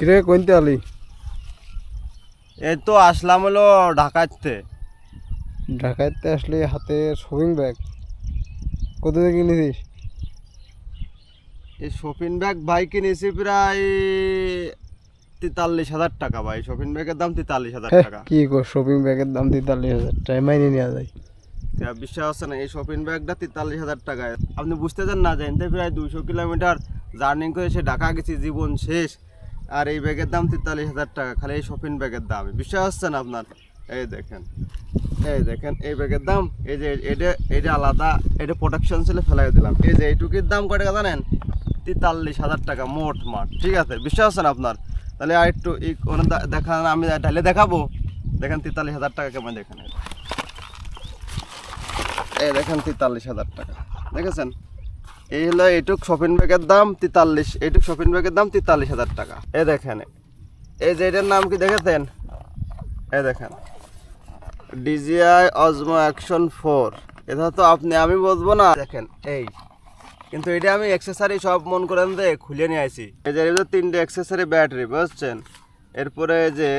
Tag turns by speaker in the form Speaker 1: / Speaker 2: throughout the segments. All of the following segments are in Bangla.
Speaker 1: কিরে কোনতে আলি?
Speaker 2: এই তো আসলাম হলো ঢাকাতে।
Speaker 1: ঢাকাতে আসলে হাতে শপিং ব্যাগ কত দিয়ে কিনেছিস?
Speaker 2: এই শপিং ব্যাগ ভাই কিনেছি প্রায় 43,000 টাকা। ভাই শপিং ব্যাগের দাম 43,000 টাকা।
Speaker 1: কি কর, শপিং ব্যাগের দাম 43,000 টাকা মাইনে নেওয়া যায়?
Speaker 2: বিশ্বাস হচ্ছে না, এই শপিং ব্যাগটা 43,000 টাকায়। আপনি বুঝতেছেন না, জানতে প্রায় 200 কিলোমিটার জার্নি করে সে ঢাকা গেছি, জীবন শেষ। আর এই ব্যাগের দাম 43,000 টাকা, খালি এই শপিং ব্যাগের দাম। বিশ্বাস হচ্ছে না আপনার? এই দেখেন, এই দেখেন এই ব্যাগের দাম। এই যে এটা আলাদা, এটা প্রোটেকশন ছিল, ফেলাই দিলাম। এই যে এইটুকির দাম কত টাকা জানেন? 43,000 টাকা মোট মাঠ। ঠিক আছে, বিশ্বাস হচ্ছে না আপনার? তাহলে আর একটু দেখান, আমি ঢালে দেখাবো। দেখেন 43,000 টাকা কেমন, দেখেন এই দেখেন 43,000 টাকা। দেখেছেন? এই হলো এইটুক শপিং ব্যাগের দাম 43। এইটুক শপিং ব্যাগের দাম 43,000 টাকা। এই দেখেন, এই যে এটার নাম কি দেখেছেন? এই দেখেন DJI Osmo Action 4। এটা তো আমি বলবো না, দেখেন এই। কিন্তু এটা আমি অ্যাক্সেসরি সব মন করেন যে খুলে নিয়ে আসি। এই যে 3টে অ্যাক্সেসরি ব্যাটারি, বুঝছেন? এরপরে যে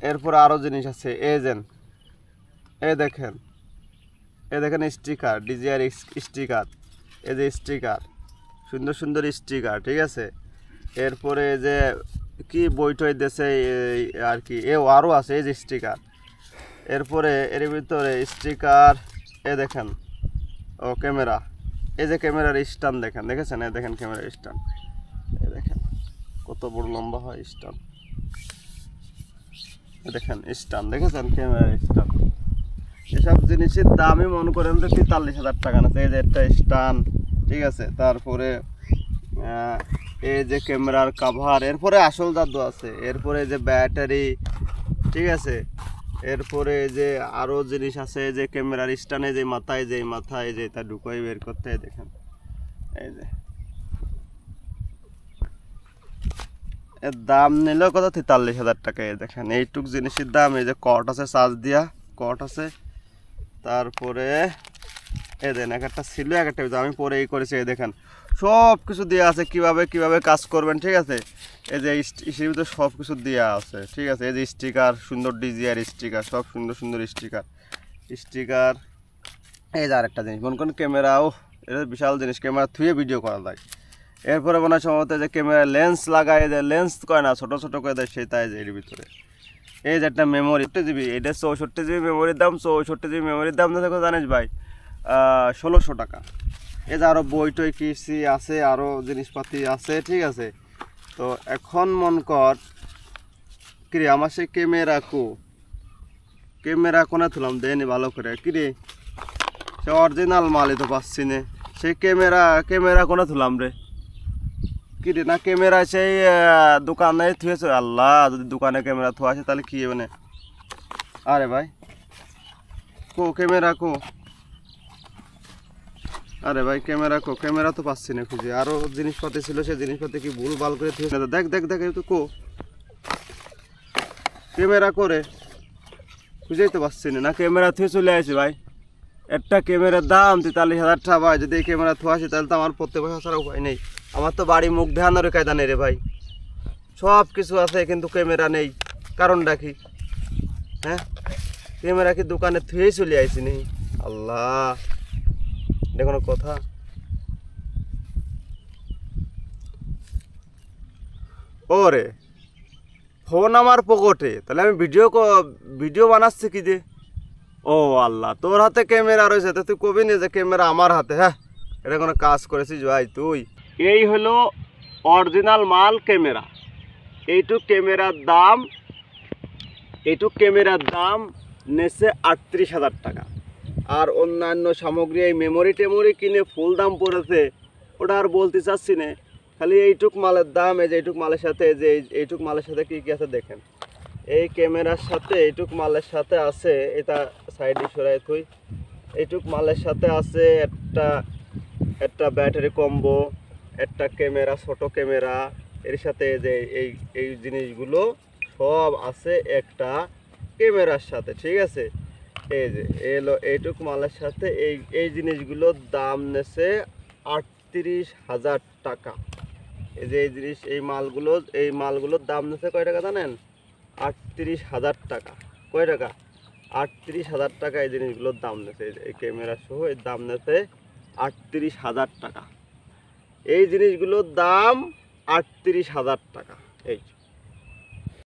Speaker 2: এরপরে আরও জিনিস আছে। এই দেখেন, এই দেখেন স্টিকার, DJI স্টিকার। এই যে স্টিকার, সুন্দর সুন্দর স্টিকার। ঠিক আছে, এরপরে যে কি বই টই দেশে আর কি আরও আছে, এই যে স্টিকার। এরপরে এর ভিতরে স্টিকার। এ দেখেন, ও ক্যামেরা। এই যে ক্যামেরার স্ট্যান্ড দেখেন, দেখেছেন? এই দেখেন ক্যামেরার স্ট্যান্ড। এই দেখেন কত বড় লম্বা হয় স্ট্যান্ড। দেখেন স্ট্যান্ড, দেখেছেন? ক্যামেরার স্ট্যান্ড। এসব জিনিসের দামই মনে করেন যে 43,000 টাকা না। এই যে একটা স্ট্যান্ড, ঠিক আছে। তারপরে এই যে ক্যামেরার কাভার, এরপরে আসল জাদু আছে। এরপরে যে ব্যাটারি, ঠিক আছে। এরপরে যে আরও জিনিস আছে, যে ক্যামেরার স্ট্যান্ডে যে মাথায় যে এটা ঢুকাই বের করতে। দেখেন এই যে এর দাম নিল কত? 43,000 টাকা। এই দেখেন এইটুক জিনিসের দাম। এই যে কট আছে, চার্জ দিয়া কট আছে। তারপরে এই দেন একটা ছিল, একটা আমি পরে এই করেছি। এই দেখেন সব কিছু দেওয়া আছে, কিভাবে কাজ করবেন। ঠিক আছে, এই যে ইসের ভিতরে সব কিছু দেওয়া আছে। ঠিক আছে, এই যে স্টিকার, সুন্দর DJI স্টিকার, সব সুন্দর সুন্দর স্টিকার। এই যে আরেকটা জিনিস মনে করেন ক্যামেরাও, এটা বিশাল জিনিস, ক্যামেরা থুয়ে ভিডিও করা যায়। এরপরে মনে হয় সম্ভবত যে ক্যামেরা লেন্স লাগায় দেয়, লেন্স করে না, ছোটো ছোটো করে দেয় সেটাই। যে এর ভিতরে এই যে একটা মেমোরি 64 GB, এটা 64 GB মেমোরির দাম। 64 GB মেমোরির দাম দেখো জানিস ভাই 1600 টাকা। এই যে আরও বই টই কিসি আছে, আরও জিনিসপাতি আছে। ঠিক আছে, তো এখন মন কর কিরে আমার সেই ক্যামেরা কোনে তুলাম দেয়নি ভালো করে। কিরে সে অরিজিনাল মালই তো পাচ্ছি না। সেই ক্যামেরা কোনে তুলাম রে? কিরে না ক্যামেরা সেই দোকানে থুয়েছে। আল্লাহ, যদি দোকানে ক্যামেরা থুয়া আছে তাহলে কি মানে? আরে ভাই ক্যামেরা আরে ভাই ক্যামেরা তো পাচ্ছি না খুঁজে। আরও জিনিসপাতি ছিল, সেই জিনিসপাতি কি ভুল ভাল করে থুয়েছে? দেখ তো ক্যামেরা করে খুঁজেই তো পাচ্ছি না। ক্যামেরা থুয়ে চলে আসি ভাই। একটা ক্যামেরার দাম 43,000 টাকা ভাই। যদি এই ক্যামেরা থুয়া আসি তাহলে তো আমার পড়তে বসা ছাড়া উপায় নেই। আমার তো বাড়ি মুখ দেখানোর কায়দা নেই রে ভাই। সব কিছু আছে কিন্তু ক্যামেরা নেই, কারণটা কি? হ্যাঁ, ক্যামেরা কি দোকানে থুয়েই চলে আসি নি? আল্লাহ, এটা কোনো কথা? ওরে ফোন আমার পকেটে, তাহলে আমি ভিডিও বানাচ্ছি কি যে? ও আল্লাহ, তোর হাতে ক্যামেরা রয়েছে তো তুই কবি নি যে ক্যামেরা আমার হাতে? হ্যাঁ, এটা কোনো কাজ করেছিস ভাই তুই? এই হলো অরিজিনাল মাল ক্যামেরা। এইটুক ক্যামেরার দাম নেছে 38,000 টাকা। আর অন্যান্য সামগ্রী, এই মেমোরি টেমোরি কিনে ফুল দাম পড়েছে, ওটা আর বলতে চাচ্ছি না। খালি এইটুক মালের দাম। এই যে এইটুক মালের সাথে, যে এইটুক মালের সাথে কী কী আছে দেখেন। এই ক্যামেরার সাথে এইটুক মালের সাথে আছে, এটা সাইডে সরাই থুই। এইটুক মালের সাথে আছে একটা ব্যাটারি কম্বো, একটা ক্যামেরা, ছোটো ক্যামেরা। এর সাথে যে এই জিনিসগুলো সব আছে একটা ক্যামেরার সাথে। ঠিক আছে, এই যে এলো এইটুক মালের সাথে এই জিনিসগুলোর দাম নেছে 38,000 টাকা। এই যে এই জিনিস এই মালগুলোর দাম নিচ্ছে কয় টাকা জানেন? 38,000 টাকা। কয় টাকা? 38,000 টাকা এই জিনিসগুলোর দাম নিচ্ছে। এই ক্যামেরা সহ এর দাম নিচ্ছে 38,000 টাকা। এই জিনিসগুলোর দাম 38,000 টাকা। এই